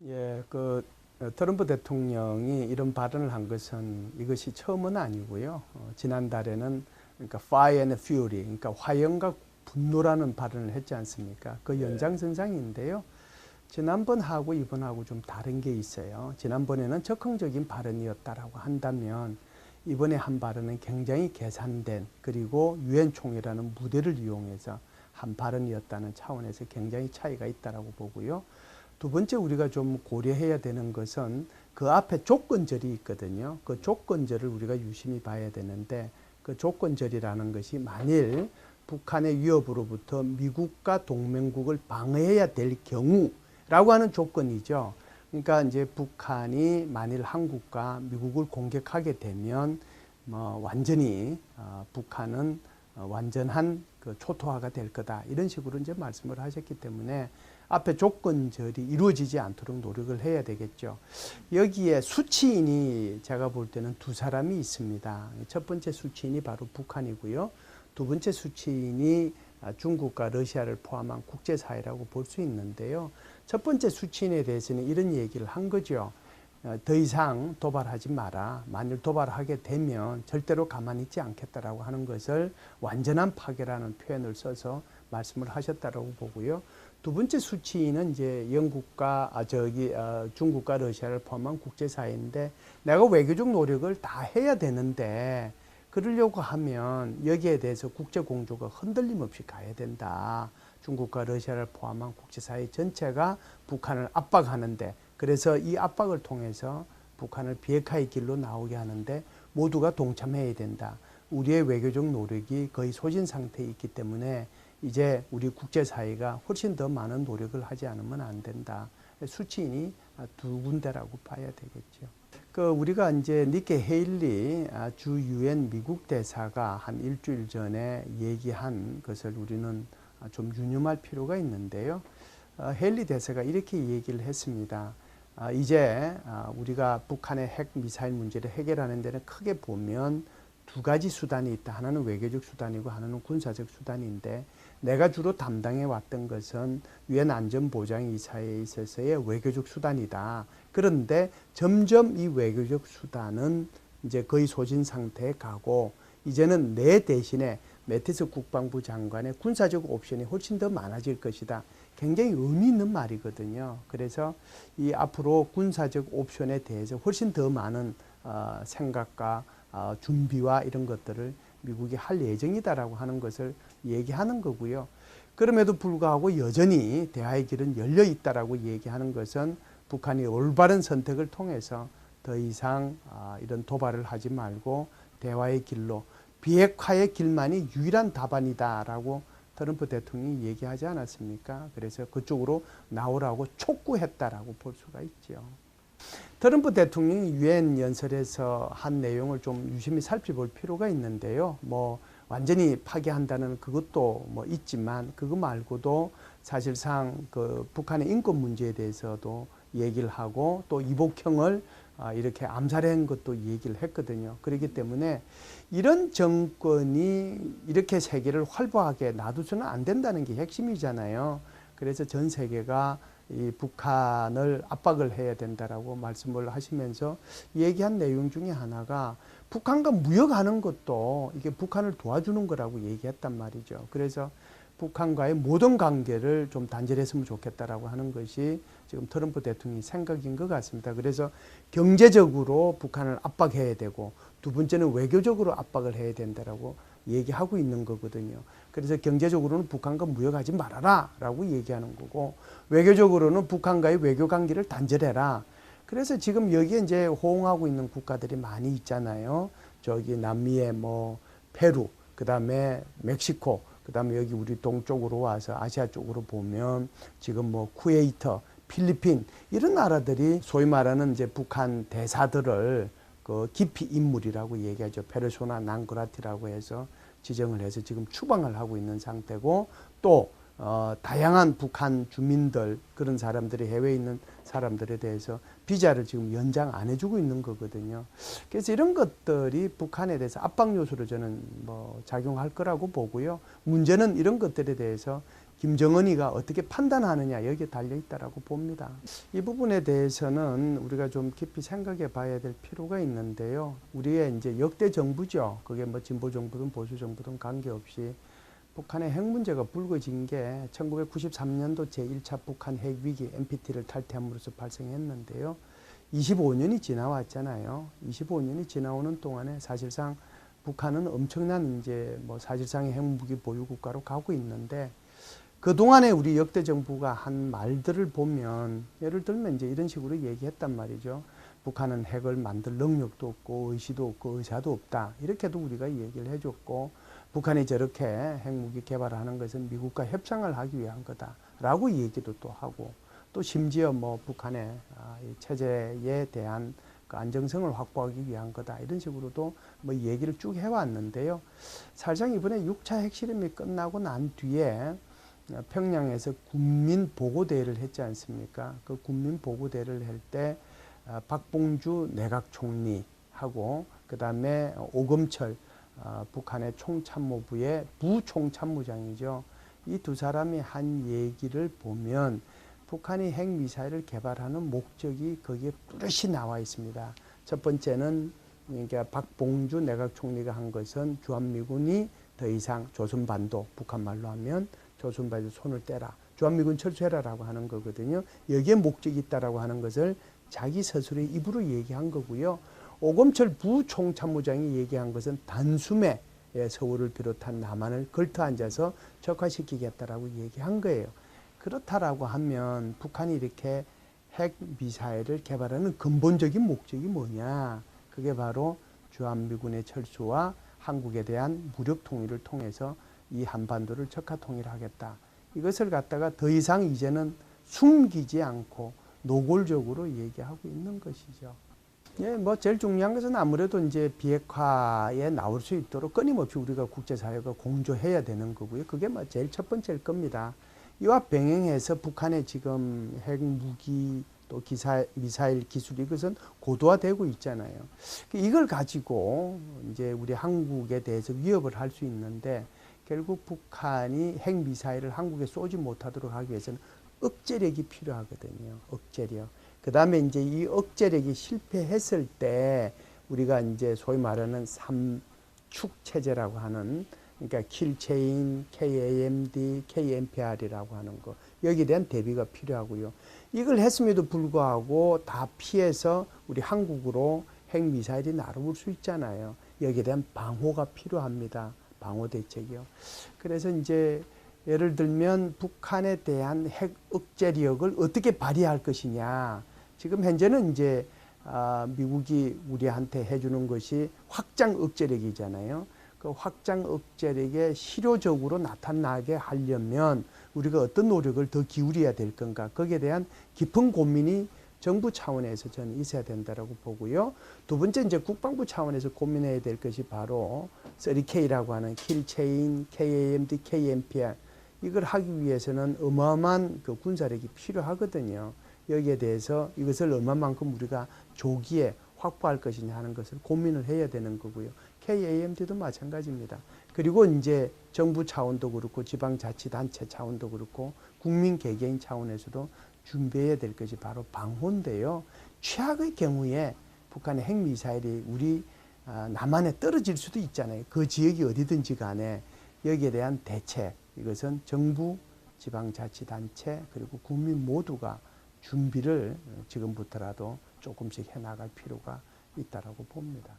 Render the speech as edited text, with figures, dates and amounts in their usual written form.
예, 트럼프 대통령이 이런 발언을 한 것은 이것이 처음은 아니고요. 지난달에는 그러니까 Fire and Fury, 그러니까 화염과 분노라는 발언을 했지 않습니까? 그 연장선상인데요. 지난번하고 이번하고 좀 다른 게 있어요. 지난번에는 적극적인 발언이었다라고 한다면 이번에 한 발언은 굉장히 계산된 그리고 유엔 총회라는 무대를 이용해서 한 발언이었다는 차원에서 굉장히 차이가 있다라고 보고요. 두 번째 우리가 좀 고려해야 되는 것은 그 앞에 조건절이 있거든요. 그 조건절을 우리가 유심히 봐야 되는데 그 조건절이라는 것이 만일 북한의 위협으로부터 미국과 동맹국을 방어해야 될 경우라고 하는 조건이죠. 그러니까 이제 북한이 만일 한국과 미국을 공격하게 되면 완전히 북한은 완전한 그 초토화가 될 거다. 이런 식으로 이제 말씀을 하셨기 때문에 앞에 조건절이 이루어지지 않도록 노력을 해야 되겠죠. 여기에 수치인이 제가 볼 때는 두 사람이 있습니다. 첫 번째 수치인이 바로 북한이고요. 두 번째 수치인이 중국과 러시아를 포함한 국제사회라고 볼 수 있는데요. 첫 번째 수치인에 대해서는 이런 얘기를 한 거죠. 더 이상 도발하지 마라. 만일 도발하게 되면 절대로 가만히 있지 않겠다라고 하는 것을 완전한 파괴라는 표현을 써서 말씀을 하셨다라고 보고요. 두 번째 수치인은 이제 영국과 중국과 러시아를 포함한 국제사회인데 내가 외교적 노력을 다 해야 되는데 그러려고 하면 여기에 대해서 국제공조가 흔들림 없이 가야 된다. 중국과 러시아를 포함한 국제사회 전체가 북한을 압박하는데 그래서 이 압박을 통해서 북한을 비핵화의 길로 나오게 하는데 모두가 동참해야 된다. 우리의 외교적 노력이 거의 소진 상태에 있기 때문에 이제 우리 국제사회가 훨씬 더 많은 노력을 하지 않으면 안 된다. 수치인이 두 군데라고 봐야 되겠죠. 우리가 이제 니키 헤일리 주 유엔 미국 대사가 한 일주일 전에 얘기한 것을 우리는 좀 유념할 필요가 있는데요. 헤일리 대사가 이렇게 얘기를 했습니다. 이제 우리가 북한의 핵 미사일 문제를 해결하는 데는 크게 보면 두 가지 수단이 있다. 하나는 외교적 수단이고 하나는 군사적 수단인데 내가 주로 담당해 왔던 것은 유엔 안전보장이사회에 있어서의 외교적 수단이다. 그런데 점점 이 외교적 수단은 이제 거의 소진 상태에 가고 이제는 내 대신에 매티스 국방부 장관의 군사적 옵션이 훨씬 더 많아질 것이다. 굉장히 의미 있는 말이거든요. 그래서 이 앞으로 군사적 옵션에 대해서 훨씬 더 많은 생각과 준비와 이런 것들을 미국이 할 예정이다라고 하는 것을 얘기하는 거고요. 그럼에도 불구하고 여전히 대화의 길은 열려 있다라고 얘기하는 것은 북한이 올바른 선택을 통해서 더 이상 이런 도발을 하지 말고 대화의 길로 비핵화의 길만이 유일한 답안이다라고 트럼프 대통령이 얘기하지 않았습니까? 그래서 그쪽으로 나오라고 촉구했다라고 볼 수가 있죠. 트럼프 대통령이 유엔 연설에서 한 내용을 좀 유심히 살펴볼 필요가 있는데요. 완전히 파괴한다는 그것도 있지만 그거 말고도 사실상 그 북한의 인권 문제에 대해서도 얘기를 하고 또 이복형을 이렇게 암살한 것도 얘기를 했거든요. 그렇기 때문에 이런 정권이 이렇게 세계를 활보하게 놔두서는 안 된다는 게 핵심이잖아요. 그래서 전 세계가 이 북한을 압박을 해야 된다라고 말씀을 하시면서 얘기한 내용 중에 하나가 북한과 무역하는 것도 이게 북한을 도와주는 거라고 얘기했단 말이죠. 그래서 북한과의 모든 관계를 좀 단절했으면 좋겠다라고 하는 것이 지금 트럼프 대통령의 생각인 것 같습니다. 그래서 경제적으로 북한을 압박해야 되고 두 번째는 외교적으로 압박을 해야 된다라고 얘기하고 있는 거거든요. 그래서 경제적으로는 북한과 무역하지 말아라 라고 얘기하는 거고 외교적으로는 북한과의 외교 관계를 단절해라. 그래서 지금 여기에 이제 호응하고 있는 국가들이 많이 있잖아요. 저기 남미의 페루, 그 다음에 멕시코, 그 다음에 여기 우리 동쪽으로 와서 아시아 쪽으로 보면 지금 쿠웨이트, 필리핀 이런 나라들이 소위 말하는 이제 북한 대사들을 그 기피 인물이라고 얘기하죠. 페르소나 난그라티라고 해서 지정을 해서 지금 추방을 하고 있는 상태고 또 다양한 북한 주민들 그런 사람들이 해외에 있는 사람들에 대해서 비자를 지금 연장 안 해주고 있는 거거든요. 그래서 이런 것들이 북한에 대해서 압박 요소로 저는 작용할 거라고 보고요. 문제는 이런 것들에 대해서 김정은이가 어떻게 판단하느냐 여기에 달려 있다라고 봅니다. 이 부분에 대해서는 우리가 좀 깊이 생각해 봐야 될 필요가 있는데요. 우리의 이제 역대 정부죠. 그게 뭐 진보 정부든 보수 정부든 관계없이 북한의 핵 문제가 불거진 게 1993년도 제1차 북한 핵 위기 NPT를 탈퇴함으로써 발생했는데요. 25년이 지나왔잖아요. 25년이 지나오는 동안에 사실상 북한은 엄청난 이제 뭐 사실상의 핵무기 보유 국가로 가고 있는데 그동안에 우리 역대 정부가 한 말들을 보면 예를 들면 이제 이런 식으로 얘기했단 말이죠. 북한은 핵을 만들 능력도 없고 의지도 없고 의사도 없다. 이렇게도 우리가 얘기를 해줬고 북한이 저렇게 핵무기 개발하는 것은 미국과 협상을 하기 위한 거다라고 얘기도 또 하고 또 심지어 뭐 북한의 체제에 대한 그 안정성을 확보하기 위한 거다 이런 식으로도 뭐 얘기를 쭉 해왔는데요. 사실상 이번에 6차 핵실험이 끝나고 난 뒤에 평양에서 국민보고대회를 했지 않습니까? 그 국민보고대회를 할 때 박봉주 내각총리하고 그 다음에 오금철 북한의 총참모부의 부총참모장이죠. 이 두 사람이 한 얘기를 보면 북한이 핵미사일을 개발하는 목적이 거기에 뚜렷이 나와 있습니다. 첫 번째는 그러니까 박봉주 내각총리가 한 것은 주한미군이 더 이상 조선반도 북한 말로 하면 조선반도 손을 떼라. 주한미군 철수해라라고 하는 거거든요. 여기에 목적이 있다라고 하는 것을 자기 스스로의 입으로 얘기한 거고요. 오금철 부총참모장이 얘기한 것은 단숨에 서울을 비롯한 남한을 걸터 앉아서 적화시키겠다라고 얘기한 거예요. 그렇다라고 하면 북한이 이렇게 핵미사일을 개발하는 근본적인 목적이 뭐냐. 그게 바로 주한미군의 철수와 한국에 대한 무력 통일을 통해서 이 한반도를 적화 통일하겠다. 이것을 갖다가 더 이상 이제는 숨기지 않고 노골적으로 얘기하고 있는 것이죠. 예, 뭐 제일 중요한 것은 아무래도 이제 비핵화에 나올 수 있도록 끊임없이 우리가 국제사회가 공조해야 되는 거고요. 그게 뭐 제일 첫 번째일 겁니다. 이와 병행해서 북한의 지금 핵무기 또 미사일 기술 이것은 고도화되고 있잖아요. 이걸 가지고 이제 우리 한국에 대해서 위협을 할 수 있는데 결국 북한이 핵미사일을 한국에 쏘지 못하도록 하기 위해서는 억제력이 필요하거든요. 억제력. 그 다음에 이제 이 억제력이 실패했을 때 우리가 이제 소위 말하는 삼축 체제라고 하는 그러니까 킬체인, KAMD, KMPR이라고 하는 거 여기에 대한 대비가 필요하고요. 이걸 했음에도 불구하고 다 피해서 우리 한국으로 핵미사일이 날아올 수 있잖아요. 여기에 대한 방호가 필요합니다. 방호 대책이요. 그래서 이제 예를 들면 북한에 대한 핵 억제력을 어떻게 발휘할 것이냐. 지금 현재는 이제 미국이 우리한테 해주는 것이 확장 억제력이잖아요. 그 확장 억제력에 실효적으로 나타나게 하려면 우리가 어떤 노력을 더 기울여야 될 건가. 거기에 대한 깊은 고민이 정부 차원에서 저는 있어야 된다고 보고요. 두 번째 이제 국방부 차원에서 고민해야 될 것이 바로 3K라고 하는 킬체인, KAMD, KMPR 이걸 하기 위해서는 어마어마한 그 군사력이 필요하거든요. 여기에 대해서 이것을 얼마만큼 우리가 조기에 확보할 것이냐 하는 것을 고민을 해야 되는 거고요. KAMD도 마찬가지입니다. 그리고 이제 정부 차원도 그렇고 지방자치단체 차원도 그렇고 국민 개개인 차원에서도 준비해야 될 것이 바로 방호인데요. 최악의 경우에 북한의 핵미사일이 우리 남한에 떨어질 수도 있잖아요. 그 지역이 어디든지 간에 여기에 대한 대책 이것은 정부, 지방자치단체 그리고 국민 모두가 준비를 지금부터라도 조금씩 해나갈 필요가 있다고 봅니다.